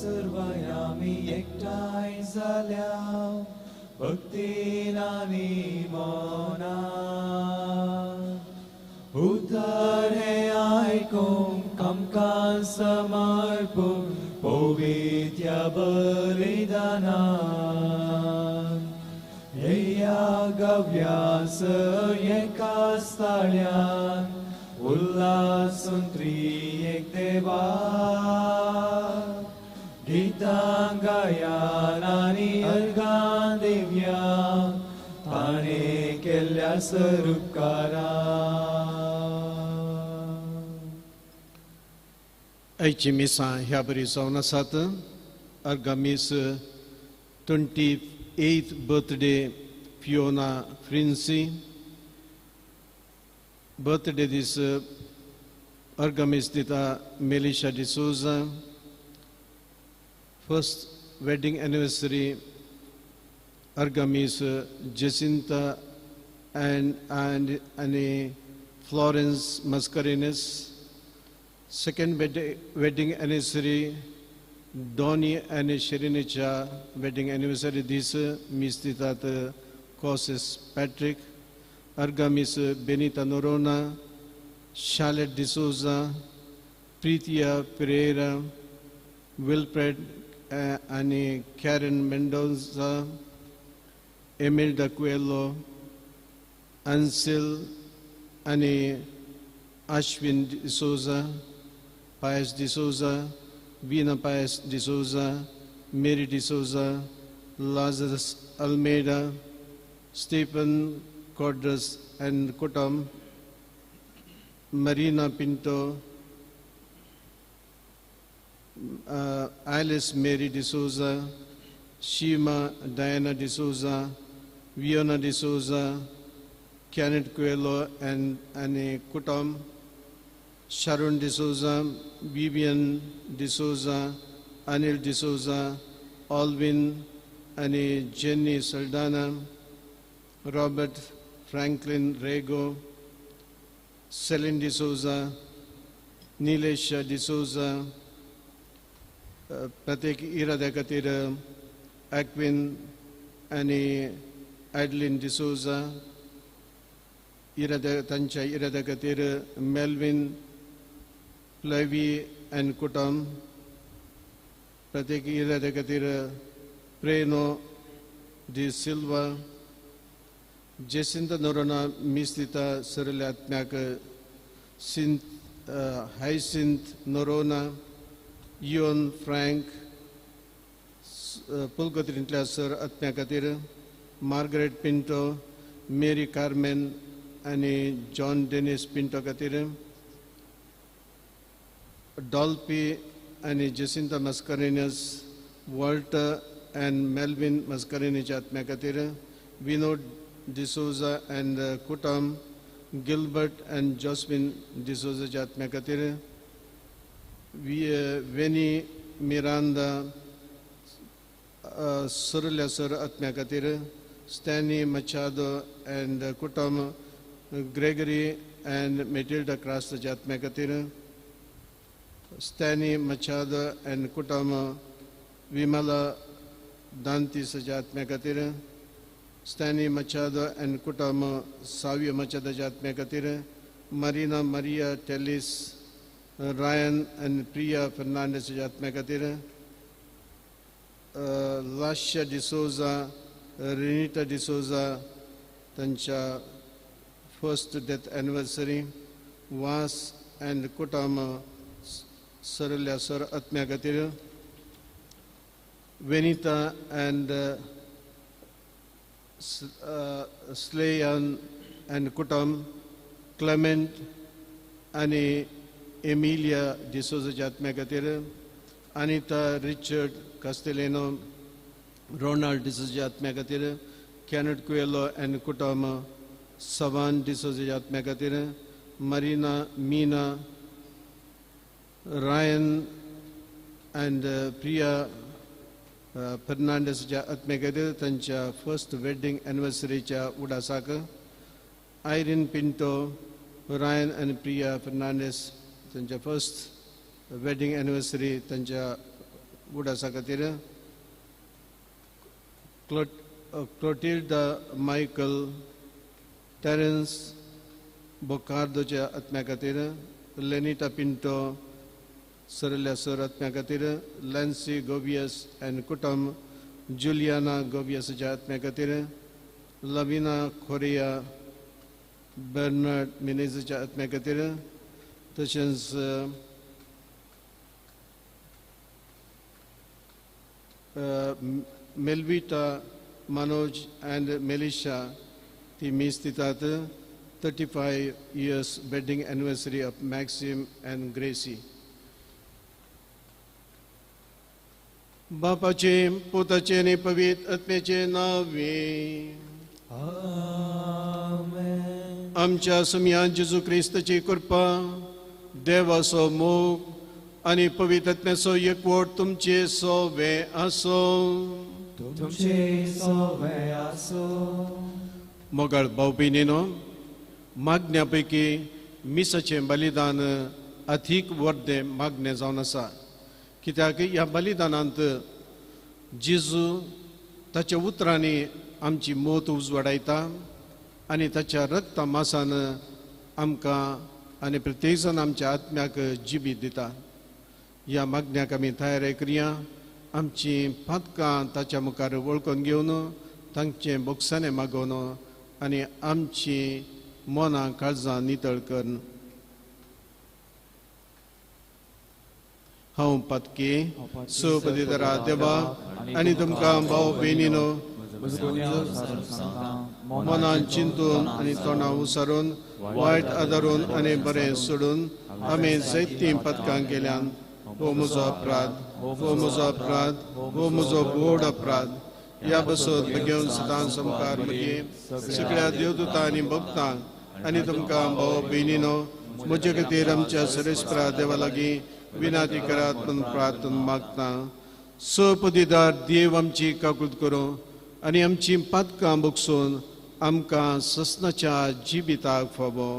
सर्वयामी एकटाई जाल्याव भक्तीन आनी मौनात उद्धार हे आयकूंक आमकां समर्पून पवित्र बलिदानान ह्या गव्यास एका स्थळ्यान उल्हासून त्रिएक देवा गितां गायान आनी अर्गां दिव्या ताणें केल्ल्या उपकारां. आयची मिसां ह्या बरी जावन आसात. अर्गामीस 28th birthday Fiona Frinzi. Birthday this Argamis Dita Melisha de Souza. First wedding anniversary Argamis Jacinta and Annie Florence Mascarenes. Second wedding anniversary Donnie and Sherinicha wedding anniversary this Mistitat Causes Patrick. Argamis Benita Norona, Charlotte D'Souza, Pritia Pereira, Wilfred Annie Karen Mendoza, Emilda Coelho, Ansel Annie Ashwin D'Souza, Pius D'Souza, Vina Pius D'Souza, Mary D'Souza, Lazarus Almeida, Stephen Cordras and Kutam, Marina Pinto, Alice Mary D'Souza, Shima Diana D'Souza, Viona D'Souza, Kenneth Coelho and Annie Kutam, Sharon D'Souza, Vivian D'Souza, Anil D'Souza, Alvin, Annie Jenny Saldana, Robert Franklin Rego, Celine D'Souza, Nilesha D'Souza, Pratik Iradakatir, Aquin, Annie Adeline D'Souza, Tancha Iradakatir, Melvin, Flavie and Kutam, Pratik Iradakatir, Preno De Silva, Jacinta Norona Mistita Saralatmak Hyacinth Norona, Ewan Frank, Pulkatrin Sir Atmakatir, Margaret Pinto, Mary Carmen, and John Dennis Pinto Katir, Dolphy and Jacinta Mascarenas, Walter and Melvin Mascarenas Atmakatir, Vinod D'Souza and Kutam, Gilbert and Josephine D'Souza Jatmakatir, Veni Miranda Surya Sur Atmakatir, Stanley Machado and Kutam, Gregory and Matilda Krasta Jatmakatir, Stanley Machado and Kutam, Vimala Danti Sajatmakatir, Stanley Machado and Kutama Savia Machado Jatmekatir, Marina Maria Tellis, Ryan and Priya Fernandez Jatmekatir, Lasha D'Souza, Renita D'Souza, Tancha first death anniversary, Was and Kutama Saralya Sar Atmekatir, Venita and Slayan and Kutam, Clement, Annie Emilia D'Souza Jatmekatir, Anita Richard Castellano, Ronald D'Souza Jatmekatir, Kenneth Coelho and Kutama, Savan D'Souza Jatmekatir, Marina Mina, Ryan and Priya Fernandez Jatmekatir, Tancha first wedding anniversary cha Udasaka, Irene Pinto, Ryan and Priya Fernandez, Tancha first wedding anniversary Tancha उडासा खातीर क्लोटिल्डा Michael terrains बोकार्दोच्या आत्म्या खातीर लेनिटा Pinto सरल्या sir आत्म्या खातीर Lancy गोबियस end कुटुंब Juliana गोबियसच्या आत्म्या खातीर लविना खोरिया Bernard मिनेझच्या आत्म्या खातीर तशेंच मेलविटा Manoj end Melisha ती मीस दितात 35 years wedding anniversary of Maxim and Gracie. बापाचे पुताचे आणि पवित्र आत्म्याचे नावे आमेन. आमच्या सुमियान जेजू क्रिस्ताची कृपा देवाचो मोग आणि पवित्र आत्म्याचो एकवट तुमचे सोवे आसो. तुमचे सोवे आसो. मोगाळ भाऊ भयणीनो, मागण्यापैकी मिसाचे बलिदान अधिक वर्दे मागणे जावन आसा. कित्याक ह्या बलिदानांत जेजू ताच्या उतरांनी आमची मोत उजवाडायता आनी ताच्या रक्ता मासान आमकां आनी प्रत्येक जण आमच्या आत्म्याक जिबीत दिता. ह्या मागण्याक आमी तयारी करया. आमची पातकां ताच्या मुखार वळखून घेवन तांचे बोगसाने मागोवन आनी आमची मनां काळजां नितळ कर. हांव पातकी सोपदितरा देवा आनी तुमकां भाव भयणीनो मनान चिंतून आनी तोंडां उसारून वायट आदारून आनी बरें सोडून आमी जायतीं पथकां केल्यान हो म्हजो अपराध, हो म्हजो अपराध, हो म्हजो व्हड अपराध. ह्या बसत घेवन सदांच समकार मदीं सगळ्या देवदूतां आनी भक्तांक आनी तुमकां भाव भयणीनो म्हजे खातीर आमच्या सरेस्परा देवा लागीं विनाती करात म्हूण प्रार्थना मागता. सपदीदार देव आमची काकूट करूं आनी आमची पातकां बोगसून आमकां ससनाच्या जिबिताक फावो.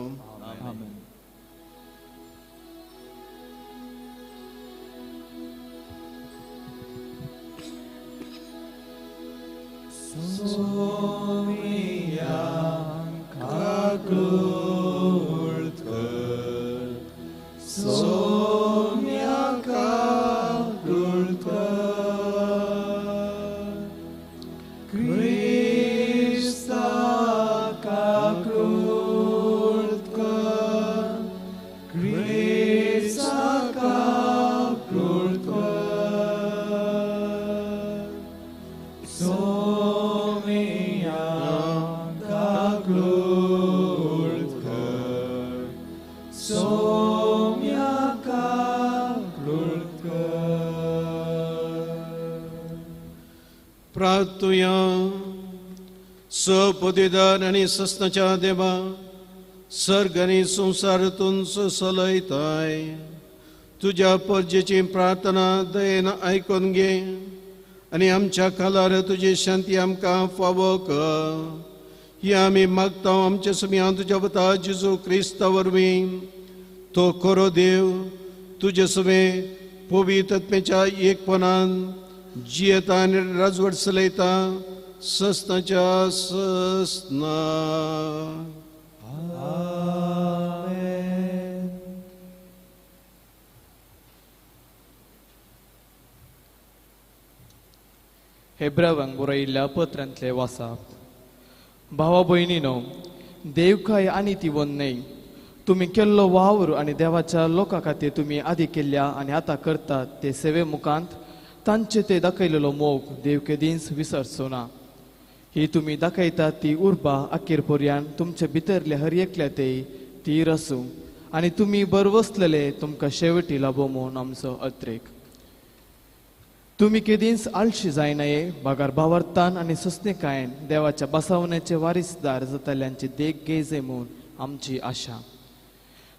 प्रार्थुया. सपदीदार आनी ससनाच्या देवा, सर्ग आनी संवसारांतून सलयताय तुज्या परजेची प्रार्थना दयेन आयकून घे आनी आमच्या कालार तुजी शांती आमकां फावो कर. ही आमी मागता आमच्या सुमियान तुज्या वता जेजू क्रिस्ता वरवीं. तो खरो देव तुजे सुवे पवित्र आत्म्याच्या एकपणान जियेता आनी राजवट चलयता ससनाच्या ससना. हेब्रावांक बरयिल्ल्या पत्रांतले वाचप. भावा भयणीनो, देव काय आनी ती वन्नय तुमी केल्लो वावर आनी देवाच्या लोकां खातीर तुमी आदी केल्ल्या आनी आतां करतात ते सेवे मुखांत तांचे ते दाखयलेलो मोग देव केदींच विसरचो ना. ही तुमी दाखयतात ती उर्बा अखेर पर्यान तुमचे भितरले हर एकल्या ते ती रसूं आनी तुमी बरवसलेले तुमकां शेवटी लाभो म्हूण आमचो अत्रेक. तुमी केदींच आळशी जायनाये, बागार भावार्थान आनी सस्नेकायेन देवाच्या बसवण्याचे वारीसदार जातल्यांची देख घेजे म्हूण आमची आशा.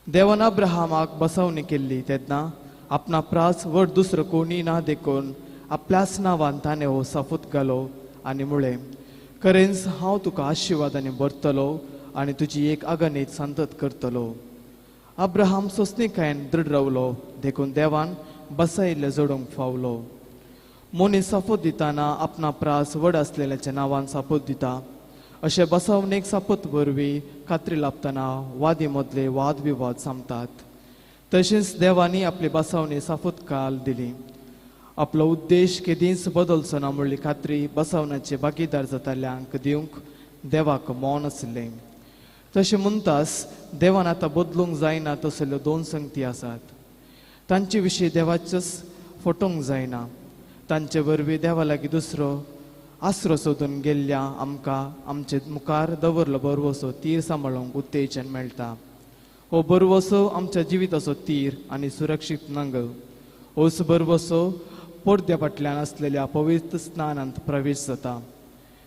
देवान अब्राहामाक बसवणी केल्ली तेन्ना आपणा प्रास व्हड दुसरो कोणी ना देखून आपल्याच नांवान ताणें हो साफूत घालो आनी म्हळें, खरेंच हांव तुका आशिर्वादांनी भरतलो आनी तुजी एक आगनीत संतत करतलो. अब्राहाम सोसणीकायेन दृढ रावलो देखून देवान बसयिल्ले जोडूंक फावलो. मनीस सापोत दिताना आपणा प्रास व्हड आसलेल्याच्या नांवान सापोत दिता अशे बसवणेक सापोत वरवीं खात्री लाभतना वादी मदले वाद विवाद सांगतात तशेंच देवानी आपली बसवणी सापोत काल दिली आपलो उद्देश केदींच बदलचो ना म्हणली खात्री बसवण्याचे भागीदार जाताल्यांक दिवंक देवाक मौन आसले तशें म्हणटास देवान आतां बदलूंक जायना तसल्यो दोन संगती आसात तांचे विशीं देवाचेच फटोवंक जायना तांचे वरवीं देवा लागीं दुसरो आसरो सोदून गेल्ल्या आमकां आमचे मुखार दवरलो बरवसो तीर सांबाळूंक उत्तेजन मेळटा हो बरवसो आमच्या जिविताचो तीर आनी सुरक्षीत नांगल होच बरवसो पडद्या फाटल्यान आसलेल्या पवित्र स्नानांत प्रवेश जाता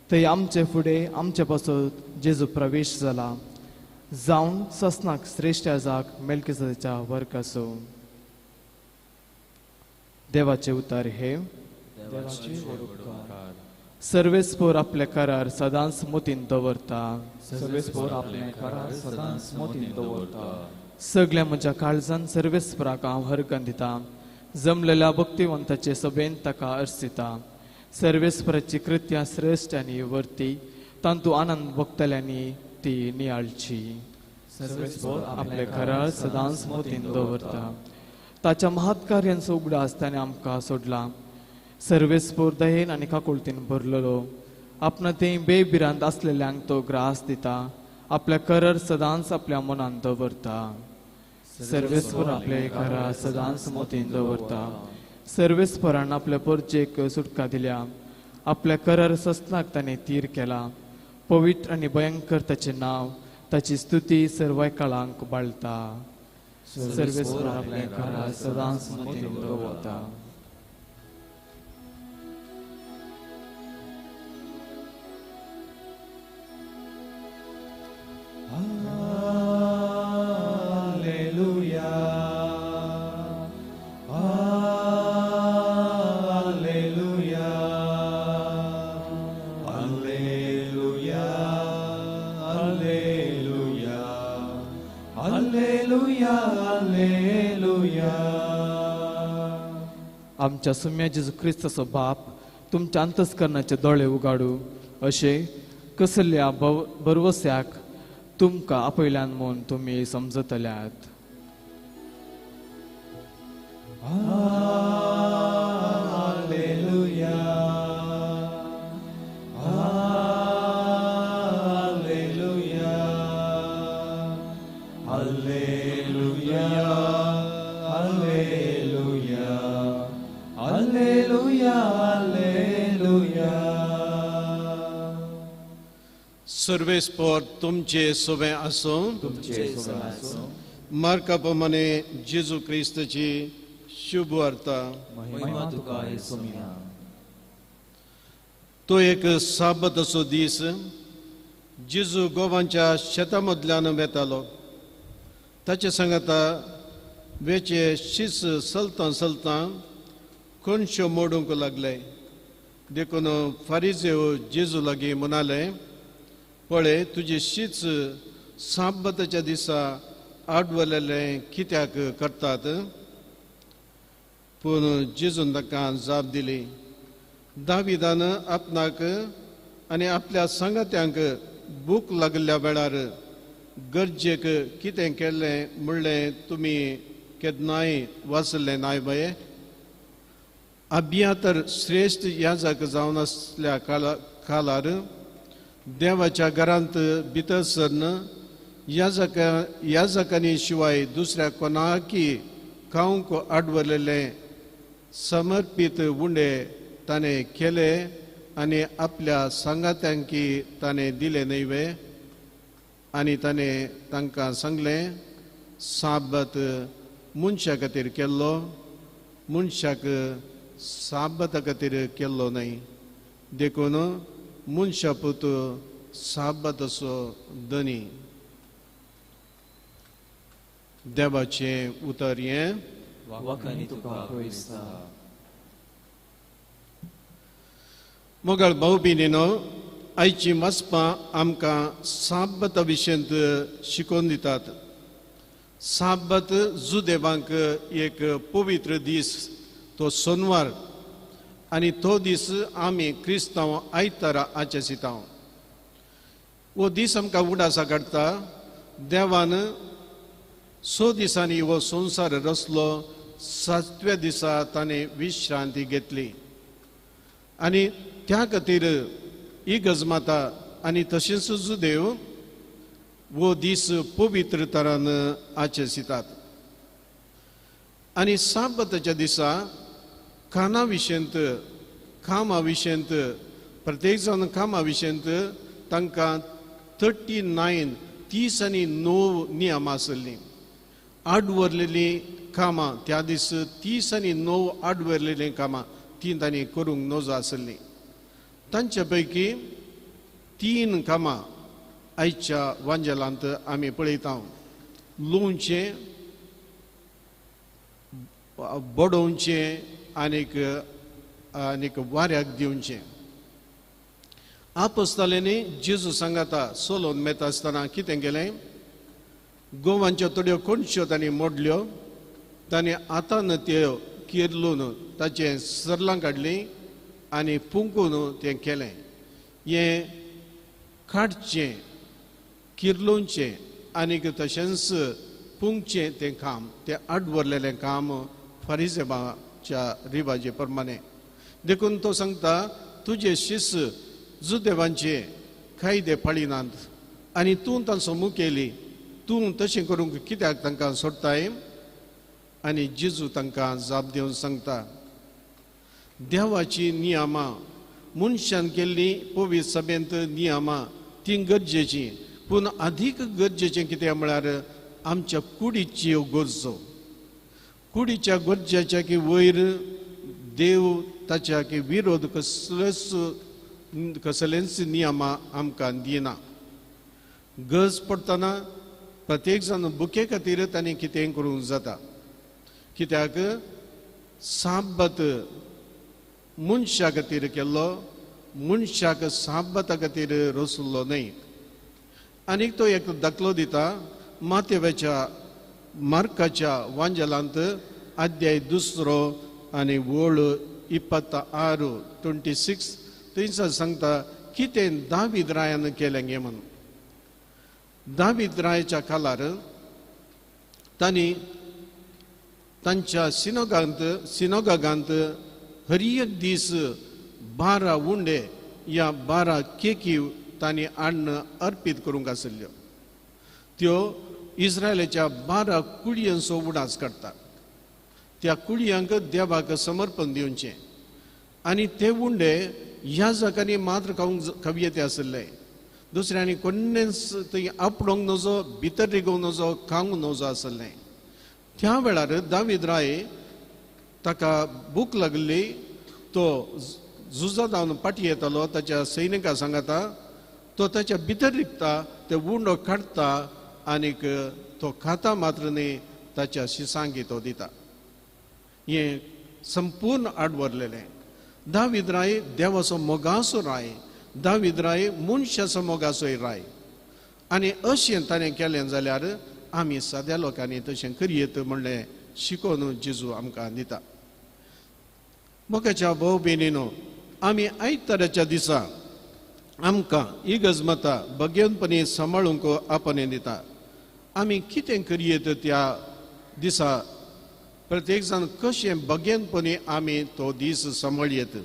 थंय आमचे फुडें आमचे पासत जेजू प्रवेश जाला जावन ससनाक श्रेश्ठ याजक मेल्किसेदेकाच्या वर्ग आसो देवाचे उतर हे सर्वेस्पोर आपले करार सदांच मोतीन दवरता सर्वेस्पोर आपले करार सदांच मोतीन दवरता सगळ्या म्हज्या काळजान सर्वेस्पराक हांव हरकन दिता जमलेल्या भक्तिवंताचे सभेन ताका अर्सिता सर्वेस्पराची कृत्यां श्रेश्ठ आनी वर्ती तांतू आनंद भोगतल्यांनी ती नियाळची सर्वेस्पोर आपले करार सदांच मोतीन दवरता ताच्या महत् कार्यांचो उगडास ताणें आमकां सोडला सर्वेस्पोर दयेन आनी काकुळतीन भरलेलो आपणा थंय बेभिरांत आसलेल्यांक तो ग्रास दिता आपल्या करार सदांच आपल्या मनान दवरता सर्वेस्पर आपले करार सदांच मोतीन दवरता सर्वेस्परान आपल्या परचेक सुटका दिल्या आपल्या करार ससनाक ताणें तीर केला पवित्र आनी भयंकर ताचें नांव ताची स्तुती सर्व काळांक बाळटा सर्वेस्पर आपले करार सदांच मोतीन दवरता आमच्या सुम्या जेजू क्रिस्ताचो बाप तुमच्या अंतस्करणाचे दोळे उगाडू अशे कसल्या बरवस्याक तुमकां आपयल्यान म्हूण तुमी समजतल्यात सर्वेस्पोर तुमचे सोबे आसूं मार्का प्रमाणे जेजू क्रिस्ताची शुभ वार्ता तो एक साबताचो दीस जेजू गोवांच्या शेतामदल्यान वेतालो ताचे सांगता वेचे शीस चलता कोणश्यो मोडूंक लागले देखून फारिजेव जेजू लागीं म्हणाले पळय तुजी शीच साबताच्या दिसा आडवलेले कित्याक करतात पूण जेजून ताका जाप दिली दाविदान आपणाक आनी आपल्या सांगात्यांक भूक लागल्या वेळार गरजेक कितें केलें म्हणलें तुमी केन्नाय वाचलें नाय बये अभियातर श्रेश्ठ याजक जावन आसल्या काळार देवाच्या घरांत भितर सरन याजकांनी शिवाय दुसऱ्या कोणाकी खावंक आडवलेले समर्पीत उंडे ताणें केले आनी आपल्या सांगात्यांकी ताणें दिले न्हय आनी ताणें तांकां सांगलें साबत मनशा खातीर केल्लो मनशाक साबता खातीर केल्लो न्हय देखून मनशा पुत साबताचो धनी देवाचें उतर हें मोगाळ भाऊ भयणीनो आयची मस्पां आमकां साबता विशयंत शिकोवन दितात साबत जुदेवांक एक पवित्र दीस तो सोनवार आनी तो दीस आमी क्रिस्तांव आयतारा आचेसिता वो दीस आमकां उडासा काडटा देवान 6 दिसांनी हो संवसार रचलो 7व्या दिसा ताणें विश्रांती घेतली आनी त्या खातीर इगर्ज आनी तशेंच जुदेव वो दीस पवित्र तरान आचरितात आनी साबताच्या दिसा काना विशेंत कामा विशेंत प्रत्येक जाण कामा विशेंत तांकां 30 आनी 9 नियम आसलीं आडवरलेली कामां त्या दीस 30 आनी 9 आडवरलेली कामां ती तांणी करूंक नजो आसलीं तांचे पैकी 3 कामां आयच्या वांजेलांत आमी पळयता लुवचें बडोवचें आनीक वाऱ्याक दिवचें आपोस्तालांनी जेजू सांगाता सोलोन मेता आसतना कितें केलें गोवांच्यो थोड्यो कोणश्यो तांणी मोडल्यो तांणी आतां त्यो किरलून ताचें सरलां काडलीं आनी पुंकून तें केलें हें काडचें किरलूचें आनीक तशेंच पुंकचें तें काम तें आडवरलेलें काम फारिसेबाच्या रिवाजे प्रमाणे देखून तो सांगता तुजे शिष्य जुदेवांचे कायदे पाळिनात आनी तूं तांचो मुखेली तूं तशें करूंक कित्याक तांकां सोडताय आनी जेजू तांकां जाप दिवन सांगता देवाची नियमां मनशान केल्ली पवित्र सभेंत नियमां ती गरजेची पूण अधिक गरजेचें कितें म्हळ्यार आमच्या कुडीच्यो गरजो कुडीच्या गरजेच्या की वयर देव ताच्या की विरोध कसलेच नियमां आमकां दिना गरज पडटना प्रत्येक जाण बुके खातीर तांणी कितें करूंक जाता कित्याक साबत मनशा खातीर केल्लो मनशाक साबता खातीर रचल्लो न्हय आनीक तो एक दाखलो दिता मातेवाच्या मार्काच्या वांजेलांत अध्याय 2 आनी वळ 26 थंयसर सांगता कितें दावीद रायान केलें गे म्हणून दावीद रायाच्या काळार तांणी तांच्या सिनोगागांत हर एक दीस 12 उंडे या 12 केकी तांणी अन्न अर्पीत करूंक आसल्ल्यो त्यो इस्रायलाच्या 12 कुडयांचो उडास काडटा त्या कुडयांक देवाक समर्पण दिवचें आनी ते उंडे ह्या जगांनी मात्र खावंक येते आसले दुसऱ्यांनी कोणेंच थंय आपडोंक नजो भितर रिगोवंक नजो खावंक नजो आसलें त्या वेळार दावीद राय ताका भूक लागली तो झुजा जावन फाटी येतालो ताच्या सैनिकां सांगता तो ताच्या भितर रिगता ते उंडो काडटा आनीक तो खाता मात्र न्ही ताच्या शिसांगी तो दिता हें संपूर्ण आडवरलेलें दावीद राय देवाचो मोगाचो राय दावीद राय मनशाचो मोगाचोय राय आनी अशें ताणें केलें जाल्यार आमी साद्या लोकांनी तशें करियेत म्हणलें शिकोवन जेजू आमकां दिता मोगाच्या भाव भयणीनो आमी आयताराच्या दिसा आमकां इगर्ज भगेवनपणी सांबाळूंक आपणे दिता आमी कितें करियेत त्या दिसा प्रत्येक जाण कशें भगेवनपणी आमी तो दीस सांबाळयेत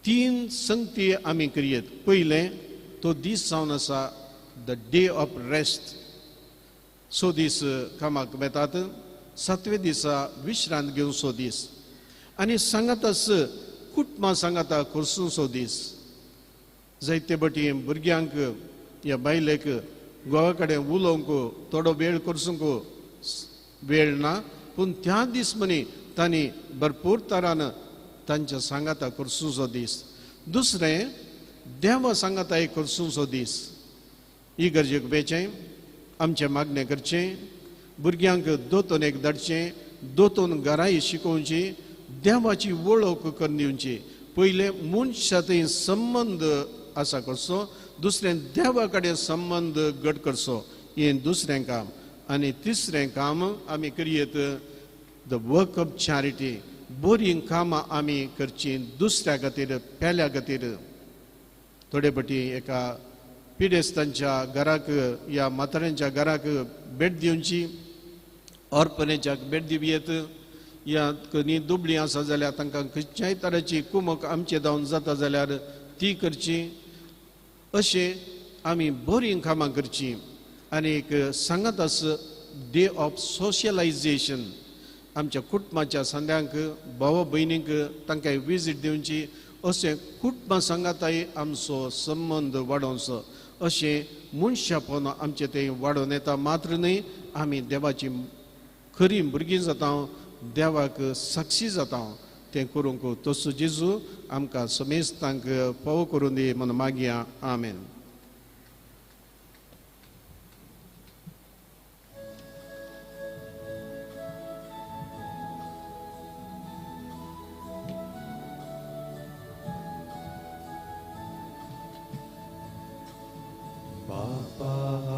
3 संगती आमी करियेत पयलें तो दीस जावन आसा द डे ऑफ रेस्ट 6 दीस कामाक मेतात 7व्या दिसा विश्रांत घेवन 6 दीस आनी सांगातास कुटुंबां सांगाता करसून 6 दीस जायते बटी भुरग्यांक या बायलेक घोवा कडेन उलोवंक थोडो वेळ करसूंक वेळ ना पूण त्या दीस मनी तांणी भरपूर तरान तांच्या सांगाता करसूचो दीस दुसरें देवा सांगाता एक करसूचो दीस ही गरजेक बेचें आमचें मागणें करचें भुरग्यांक दोतोन एक धाडचें दोतोन घराय शिकोवची देवाची वळख करून दिवची पयलें मनशांतय संबंद आसा करचो दुसरें देवा कडेन संबंद घट करचो हें दुसरें काम आनी तिसरें काम आमी करियेत द वर्क ऑफ चॅरिटी बरी कामां आमी करची दुसऱ्या खातीर पेल्या खातीर थोडे फाटी एका पिडेस्तांच्या घराक या म्हाताऱ्यांच्या घराक भेट दिवची ऑर्फनेजाक भेट दिवयेत या कोणी दुबळी आसा जाल्यार तांकां खंयच्याय तराची कुमक आमचे जावन जाता जाल्यार ती करची अशें आमी बरी कामां करची आनी एक सांगत आस डे ऑफ सोशलायजेशन आमच्या कुटुंबाच्या संद्यांक भाव भयणींक तांकां विजीट दिवची अशें कुटुंबा सांगाताय आमचो संबंद वाडोवचो अशें मनशापण आमचें तें वाडोवन येता मात्र न्हय आमी देवाची खरी भुरगीं जाता देवाक साक्षी जाता तें करूंक तसो जेजू आमकां समेस्तांक फावो करून दी म्हूण मागया आमेन.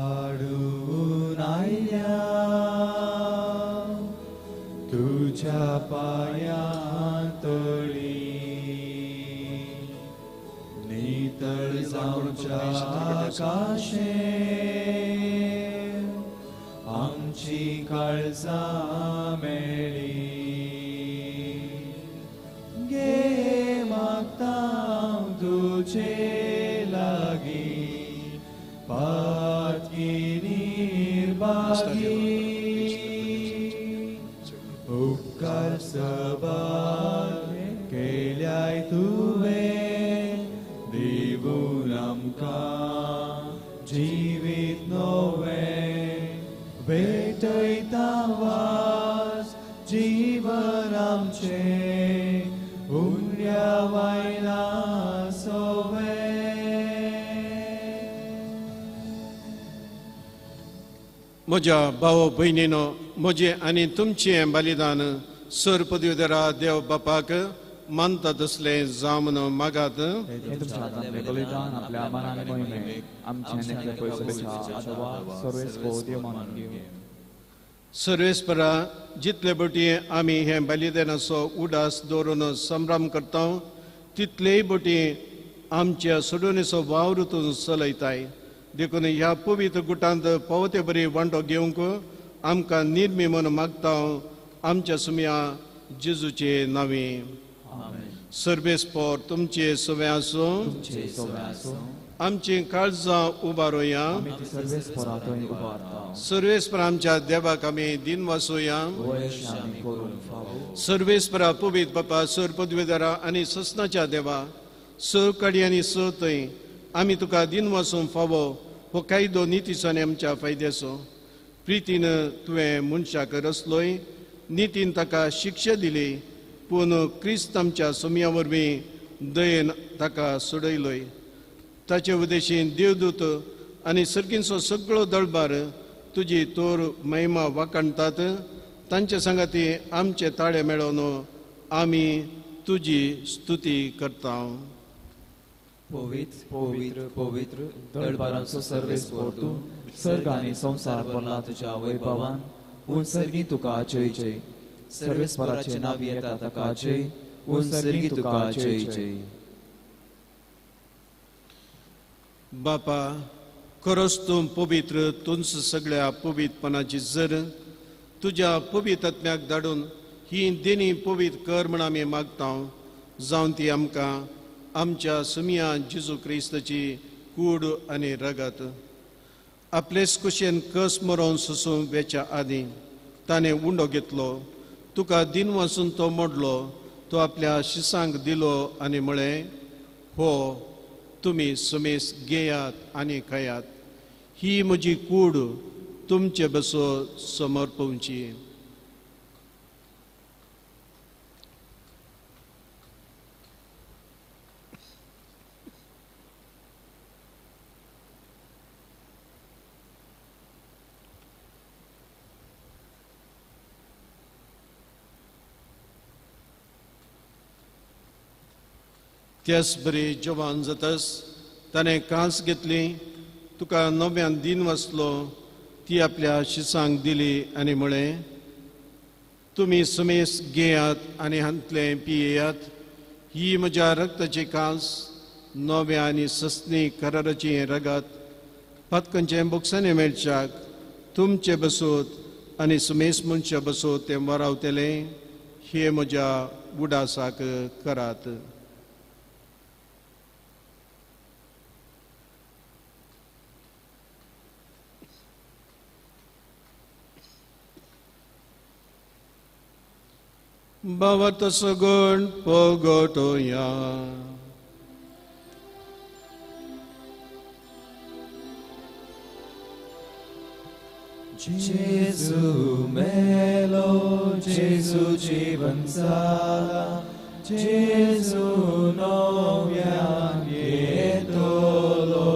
हाडून आयल्या तुझ्या पायां तळी नितळ जावच्या आकाशे आमची काळजां मेळ्ळी गे मागता तुझे लागी पातकी निर्भागी उपकार सबार केल्याय तुवें दिवून आमकां जिवीत नवें भेटयता वास जीवन आमचें उण्या वायला सोवें. म्हज्या भाव भयणीनो म्हजें आनी तुमचें बलिदान सर पदवीधरा देव बापाक मानता तसलें जावं म्हणून मागात. बलिदान आपल्या मनान मोहिमेक आमचे नेकले पयसुबेच्या आदवा सर्वेस्पो देव मानून घेवं. सर्वेस्परा जितले बटी आमी हे बलिदानाचो उडास दवरून संभ्रम करता तितलेय बटी आमच्या सोडवणेचो वावरूतून चलयताय देखून ह्या पवित्र गुटांत पावते बरी वांटो घेवंक आमकां निर्मी म्हूण मागता आमच्या सुमया जेजूचे नांवे. सर्वेस्पोर तुमचे सवे आसूं आमची काळजां उबारोया सर्वेस्पर आमच्या देवाक आमी दिन वासोया. सर्वेस्परा पवित्र बापा सर पदवीधरा आनी ससनाच्या देवा स कडी आनी स थंय आमी तुका दिन वासूंक फावो हो कायदो नितीचो आनी आमच्या फायद्याचो प्रितीन तुवें मनशाक रचलोय नितीन ताका शिक्षा दिली पूण क्रिस्त आमच्या सुमया वरवीं दयेन ताका सोडयलोय. ताचे उद्देशीन देवदूत आनी सर्गींचो सगळो दळबार तुजी तोर महिमा वाखणटात तांचे सांगाती आमचे ताळे मेळोवन आमी तुजी स्तुती करता. पवित्र पवित्र पवित्र दळबारांचो सर्वेस्पोर तूं सर्ग आनी संवसार भरला तुज्या वैभवान उंसर्गी तुका जय जय. सर्वेस्पराचे नांव येता ताका जय उंसर्गी तुका जय जय. बापा खरोच तूं पवित्र तुंच सगळ्या पवित्रपणाची जर तुज्या पवित्र आत्म्याक धाडून ही देणी पवित्र कर म्हण आमी मागता जावन ती आमकां आमच्या सुमया जेजू क्रिस्ताची कूड आनी रगत आपलेच कुशेन कस मरोवन सुसूं वेच्या आदीं ताणें उंडो घेतलो तुका दिन वाचून तो मोडलो तो आपल्या शिसांक दिलो आनी म्हळें हो तुमी सुमेस घेयात आनी खायात ही म्हजी कूड तुमचे बसो समर्पवची. त्याच बरी जवान जातास ताणें कांस घेतली तुका नव्यान दिन वाचलो ती आपल्या शिसांक दिली आनी म्हळें तुम्ही सुमेस घेयात आनी हांतले पियेयात. ही म्हज्या रक्ताची कास, नव्या आनी ससनी कराराची रगत, पतकंचे बुकसाने मेळच्याक तुमचे बसोत आनी सुमेस मनशा बसोत ते वरावतले. हे म्हज्या उडासाक करात. Bavat sagun pogotoya. Jesu melo, Jesu jivansala, Jesu novya येतलो.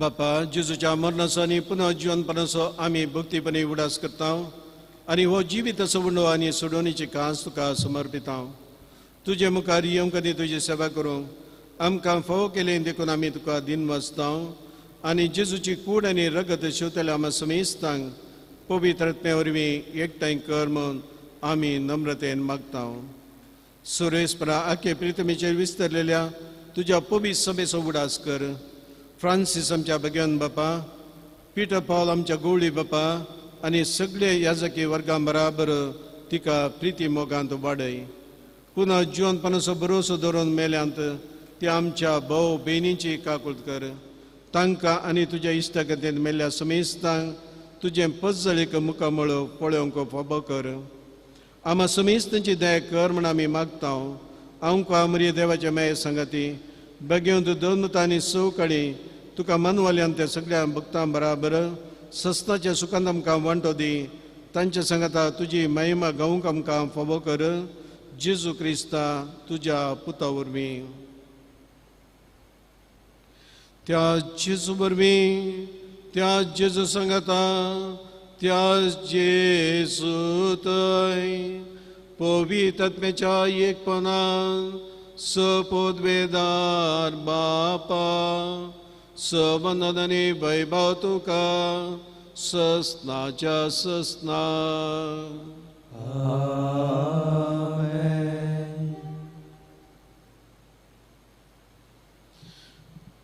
बापा जेजूच्या मरणाचो आनी पुनः जीवनपणाचो आमी भक्तीपणे उडास करता आनी हो जिवीत सवणो आनी सोडवणीची कास तुका समर्पिता. तुजे मुखार येवंक आनी तुजी सेवा करूंक आमकां फावो केले देखून आमी तुका दिन वाचता आनी जेजूची कूड आनी रगत शिवतल्या आमा समेस्तांक पवित्रत्मे वरवीं एकठांय कर म्हूण आमी नम्रतेन मागता. सुरेस्परा आखे प्रितमेचेर विस्तरलेल्या तुज्या पवित्र सभेचो उडास कर. फ्रांसीस आमच्या भगवान बापा, पिटर पॉल आमच्या गवळी बापा आनी सगळे याजकी वर्गां बराबर तिका प्रिती मोगांत वाडय. पुनः जीवनपणाचो भरोसो दवरून मेल्यांत ती आमच्या भाव भयणींची काकूळट कर. तांकां आनी तुज्या इश्टागतींत मेल्ल्या समेस्तांक तुजें पजळीक मुखामळ पळोवंक फाबो कर. आमा समेस्तांची दया कर म्हण आमी मागता. हांव आमरी देवाच्या मेळ सांगाती बेगेवंत दोनमतां आनी सवकाळी तुका मनवाल्यान त्या सगळ्या भक्तां बराबर सस्ताच्या सुखांत आमकां वांटो दी. तांच्या सांगाता तुजी महिमा गावूंक आमकां फावो कर. जेजू क्रिस्ता तुज्या पुता वरवीं. त्या जेजू वरवीं, त्या जेजू सांगाता, त्या जेजू थंय पवित्र आत्म्याच्या एकपणान सपोदवेदार बापा सबंद आनी वैभव तुका ससनाच्या ससना.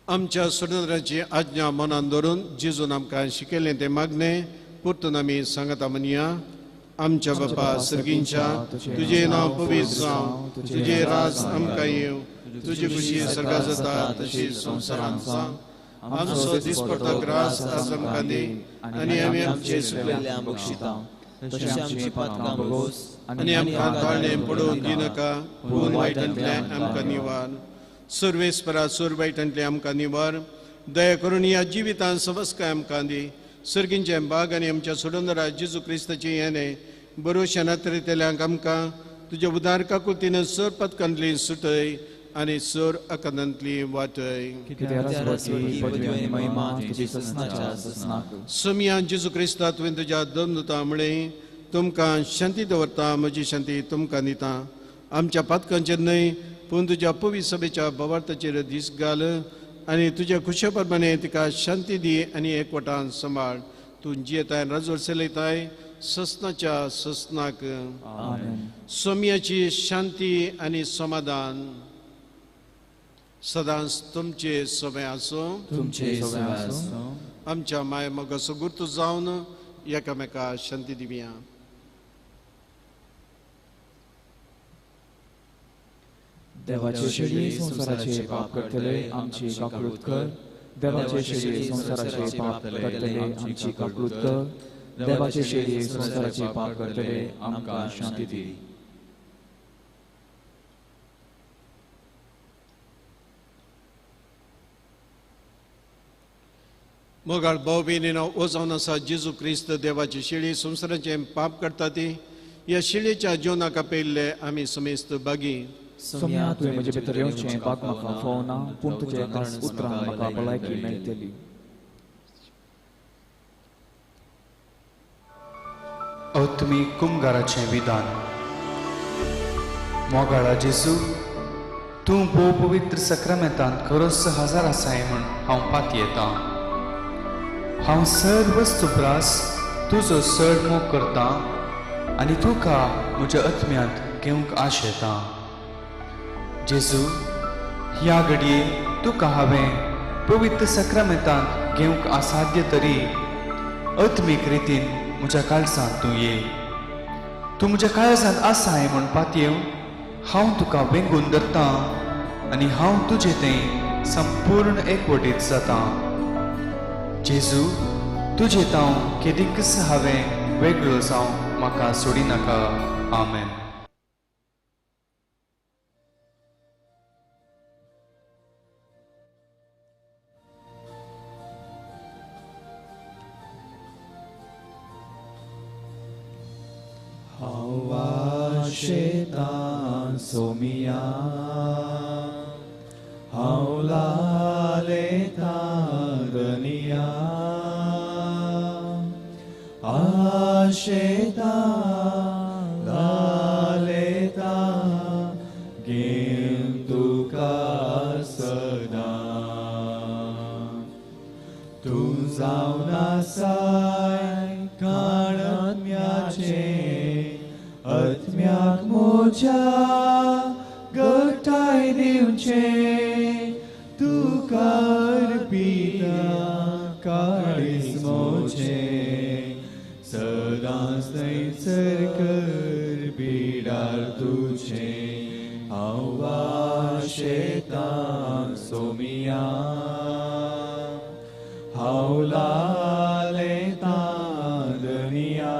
आमच्या सुनंदराची आज्ञा मनान दवरून जेजून आमकां शिकयलें तें मागणें परतून आमी सांगता म्हणया. आमच्या बापा सर्गींच्या तुझे नांव पवित्र जावं, तुझे राज आमकां येवं, तुजी खुशी सर्गा जाता तशी संवसारांत जावं. आमचो दिसपडटो ग्रास आज आमकां दी आनी आमी आमचे सुकलेल्यांक बक्षिता. तशी आमची पातकां बगोस आनी आमकां ताळणें पडोवंक दिनाका, पूण वायटांतल्यान आमकां निवार. सर्वेस्परा सोर वायटांतल्यान आमकां निवार. दया करून ह्या जिवितांत सवस्काय आमकां दी. सर्गींचे बाग आनी आमच्या सोडूनरा जेजू क्रिस्ताची येणे बरोवशा नातरेतल्यांक आमकां तुज्या उदार काकुतीन सर पदकांतली सुटय आनी सर अकंदांतली वाटय. समिया जेजू क्रिस्ता तुवें तुज्या दोनदूतां म्हळें तुमकां शांती दवरता, म्हजी शांती तुमकां दिता. आमच्या पातकांचेर न्हय पूण तुज्या पवित्र सभेच्या भवार्थाचेर दीस घाल आनी तुज्या खुशे प्रमाणे तिका शांती दी आनी एकवटान सांबाळ. तूं जियेताय राजवट चलयताय ससनाच्या ससनाक. सोम्याची शांती आनी समाधान सदांच तुमचे सोबे आसूं. आमच्या माय मोगाचो गुर्तू जावन एकामेका शांती दिवया. देवाचे शेळये संसाराचे पाप करतले आमची काकूळट कर. देवाचे शेळये संसाराचे पाप करतले आमची काकूळट कर. देवाचे शेळये संसाराचे पाप करतले आमकां शांती दी. मोगाळ भाव भयणीनो, ओ जावन आसा जेजू क्रिस्त देवाची शेळी संसाराचे पाप करता ती ह्या शेळयेच्या जिवनाक आपयल्ले आमी समेस्त बागी. सोम्या तुवें म्हजे भितर येवचें पाक म्हाका फाव ना, पूण तुजे कांस उतरां म्हाका भलायकी मेळटली. औत्मी कुमगाराचें विधान. मोगाळा जेजू, तूं भोव पवित्र सक्रामेंतांत खरोच हजर आसाय म्हूण हांव पाती येता. हांव सर्व वस्तुप्रास तुजो चड मोग करता आनी तुका म्हज्या आत्म्यांत घेवंक आश येता. जेजू, ह्या घडये तुका हांवें पवित्र सक्रामेंतांत घेवंक असाध्य तरी आत्मीक रितीन म्हज्या काळजांत तूं ये. तूं म्हज्या काळजांत आसा हें म्हणपात येव हांव तुका वेंगून धरता आनी हांव तुजें तें संपूर्ण एकवटीत जाता. जेजू, तुजें तांव केदीकच हांवें वेगळो जावं म्हाका सोडी नाका. आमेन. Shaitan somia haula leta gania shaitan leta gim tu kasada tu zauna sai karat miache आत्म्याक मोच्या गटाय दिवचे तुका अर्पिता काळीज मोचे सदांच थंयसर कर बिडार तुझे हांवा शेतां सोमिया हावला लेता दनिया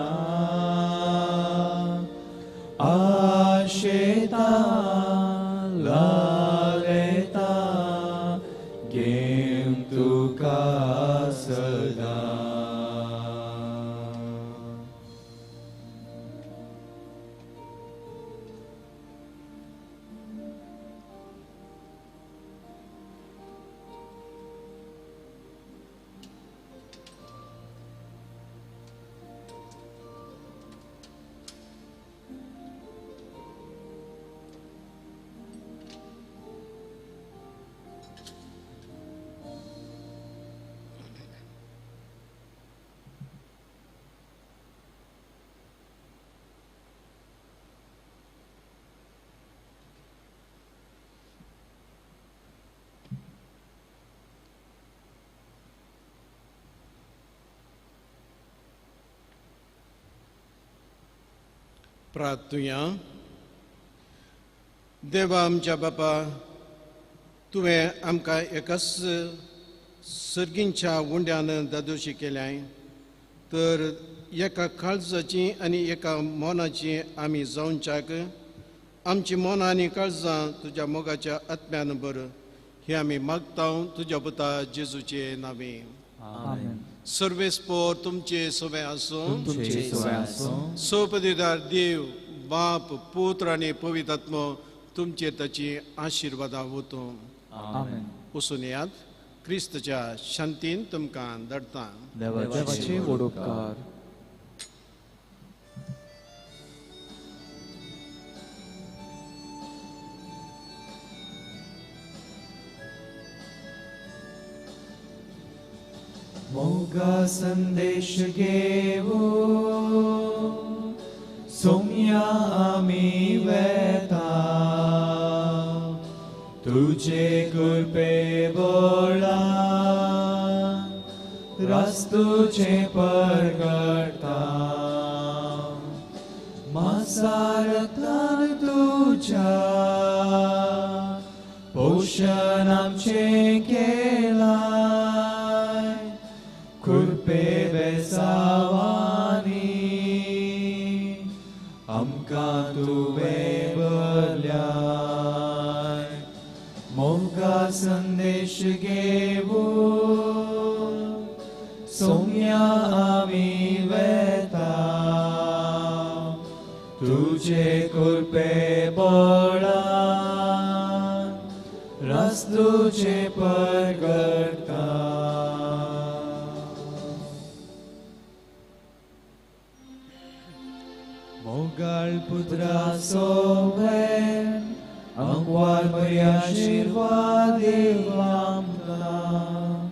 Shaitan laleta gem tuka sada. प्रार्थुया. देवा आमच्या बापा, तुवें आमकां एकाच सर्गींच्या उंड्यान दादोशी केल्याय तर एका काळजाची आनी एका मोनाची आमी जावंच्याक आमची मोनां आनी काळजां तुज्या मोगाच्या आत्म्यान भर हे आमी मागता तुज्या पुता जेजूचे नांवे. सर्वेस्पोर तुमचे सोबे आसूं. सोपदीदार देव बाप पुत्र आनी पवित्र आत्मो तुमचे ताची आशिर्वादा वतो. वचून येयात. क्रिस्ताच्या शांतीन तुमकां धाडटा. देवाचे व्हड उपकार. मोगा संदेश घेवो सोम्या आमी वेता तुझे कृपे बोळा रास्तुचे परगटा मासारतान तुझ्या पोषण आमचे केलाय कृपे बेसावानी आमकां तुवें भरल्याय. मोगा संदेश घेवो सोम्या आमी वेता तुझे कृपे बळान रास्तुचे परगटा मोगाळ पुत्रा सोवेन आमकां बरी आशिर्वाद देव आमकां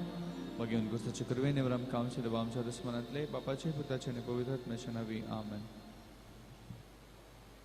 घेवन क्रिस्ताचे कृपेन आमकां आमच्या देवा आमच्या दुस्मनांतले पापाचे पुताचे आनी पवित्र आत्म्याचे नावी आमेन.